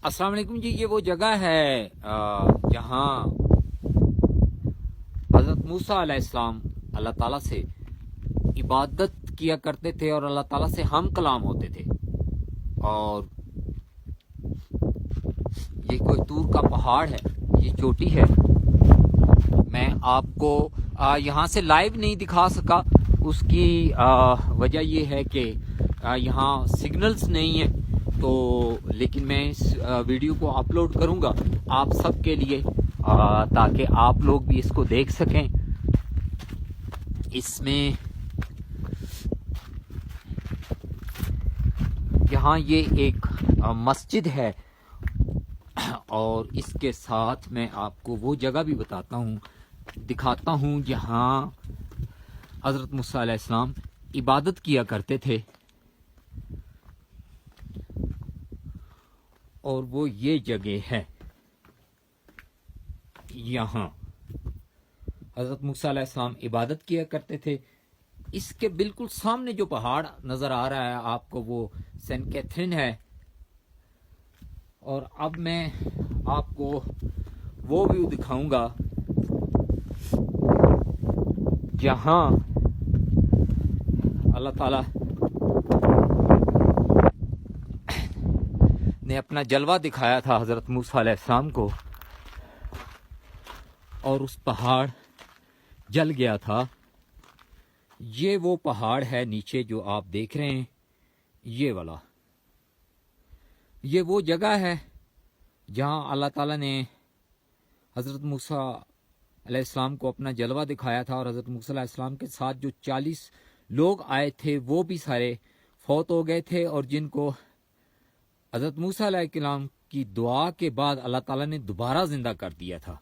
السلام علیکم جی، یہ وہ جگہ ہے جہاں حضرت موسیٰ علیہ السلام اللہ تعالیٰ سے عبادت کیا کرتے تھے اور اللہ تعالیٰ سے ہم کلام ہوتے تھے. اور یہ کوئی طور کا پہاڑ ہے، یہ چوٹی ہے. میں آپ کو یہاں سے لائیو نہیں دکھا سکا. اس کی وجہ یہ ہے کہ یہاں سگنلز نہیں ہیں، تو لیکن میں اس ویڈیو کو اپلوڈ کروں گا آپ سب کے لیے تاکہ آپ لوگ بھی اس کو دیکھ سکیں. اس میں یہاں یہ ایک مسجد ہے اور اس کے ساتھ میں آپ کو وہ جگہ بھی دکھاتا ہوں جہاں حضرت موسیٰ علیہ السلام عبادت کیا کرتے تھے. اور وہ یہ جگہ ہے، یہاں حضرت موسیٰ علیہ السلام عبادت کیا کرتے تھے. اس کے بالکل سامنے جو پہاڑ نظر آ رہا ہے آپ کو، وہ سینٹ کیتھرین ہے. اور اب میں آپ کو وہ ویو دکھاؤں گا جہاں اللہ تعالیٰ نے اپنا جلوہ دکھایا تھا حضرت موسیٰ علیہ السلام کو، اور اس پہاڑ جل گیا تھا. یہ وہ پہاڑ ہے نیچے جو آپ دیکھ رہے ہیں، یہ والا. یہ وہ جگہ ہے جہاں اللہ تعالیٰ نے حضرت موسیٰ علیہ السلام کو اپنا جلوہ دکھایا تھا. اور حضرت موسیٰ علیہ السلام کے ساتھ جو 40 لوگ آئے تھے وہ بھی سارے فوت ہو گئے تھے، اور جن کو حضرت موسیٰ علیہ السلام کی دعا کے بعد اللہ تعالیٰ نے دوبارہ زندہ کر دیا تھا.